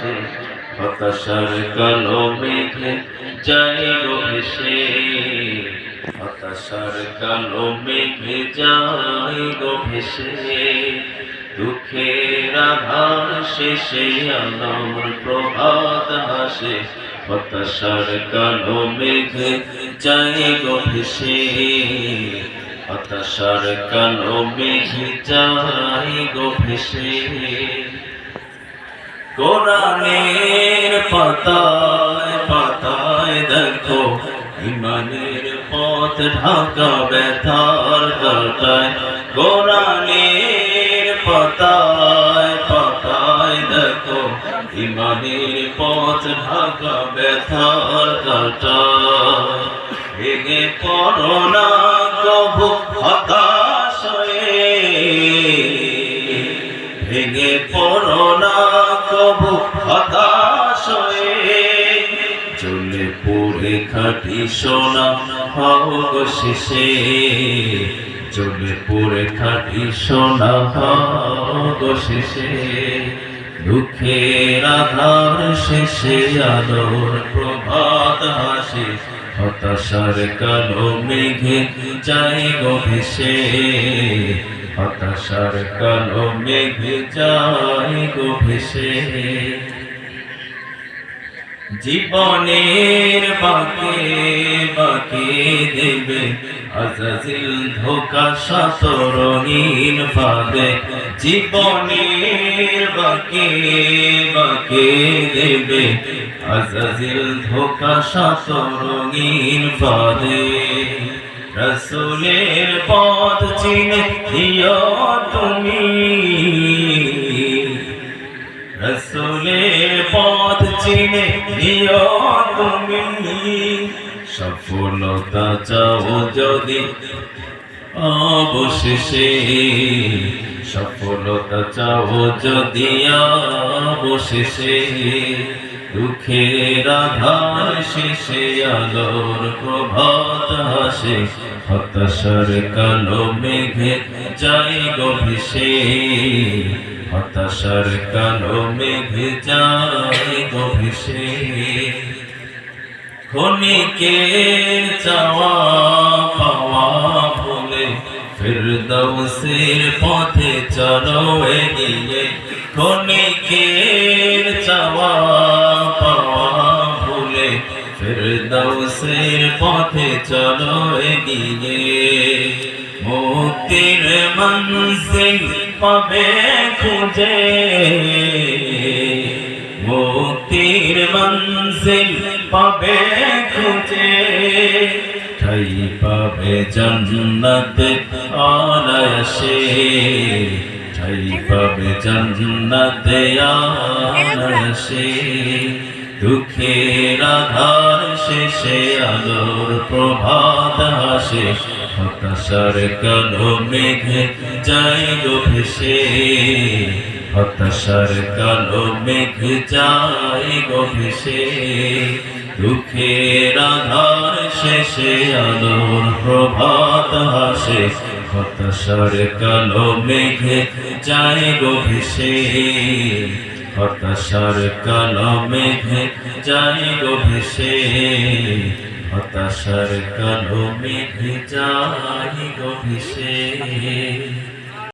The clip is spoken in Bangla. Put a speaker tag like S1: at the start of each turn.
S1: হাসে, হতাশার কালো মেঘে যায় গো ভেসে, হতাশার কালো মেঘে যায় গো ভেসে। দুঃখের আধার শেষে আলোর প্রভাত হাসে, হতাশার কালো মেঘে যায় গো ভেসে, হতাশার কালো মেঘে যায় গো ভেসে। কোরআনের পাতায় পাতায় দেখো ইমানের পথ ঢাকা ব্যথার কাটায়, কোরআনের পাতায় পাতায় দেখো ইমানের পথ ঢাকা ব্যথার কাটায়। ভেঙে পড়ো না কভু হতাশ হয়ে, ভেঙে পড়ো না কভু হতাশ হয়ে, জ্বলে পুড়ে খাঁটি সোনা হও গো শেষে, জ্বলে পুড়ে খাঁটি সোনা হও গো শেষে। দুঃখের আধার শেষে আলোর প্রভাত হাসে, হতাশার কালো মেঘে যায় গো ভেসে, হতাশার কালো মেঘে যায় গো ভেসে। জীবনের বাঁকে বাঁকে দেবে আজাজিল ধোঁকা শত রঙিন ফাঁদে, জীবনের বাঁকে বাঁকে দেবে আজাজিল ধোঁকা শত রঙিন ফাঁদে। রাসূলের পথ চিনে দিও তুমি, রাসূলের পথ চিনে দিও তুমি, সফলতা চাও যদি অবশেষে, সফলতা চাও যদি অবশেষে। দুঃখের আধার শেষে আলোর প্রভাত হাসে, হতাশার কালো মেঘে যায় গো ভেসে, হতাশার কালো মেঘে যায় গো ভেসে। ক্ষণিকের চাওয়া পাওয়া ভুলে ফিরদৌসের পথে চলো এগিয়ে, ক্ষণিকের চাওয়া পাওয়া ভুলে ফিরদৌসের পথে চলো এগিয়ে। মুক্তির মঞ্জিল পাবে খুঁজে, মুক্তির মঞ্জিল পাবে খুঁজে, ঠাই পাবে জান্নাতে আনায়াসে, ঠাই পাবে জান্নাতে আনায়াসে। দুঃখের আধার শেষে আলোর প্রভাত হাসে, হতাশার কালো মেঘে যায় গো ভেসে, হতাশার কালো মেঘ যায় গো ভেসে। দুঃখের আধার শেষে আলোর প্রভাত হাসে, হতাশার কালো মেঘে যায় গো ভেসে, হতাশার কালো মেঘে যায় গো ভেসে, হতাশার কালো মেঘে যায় গো ভেসে।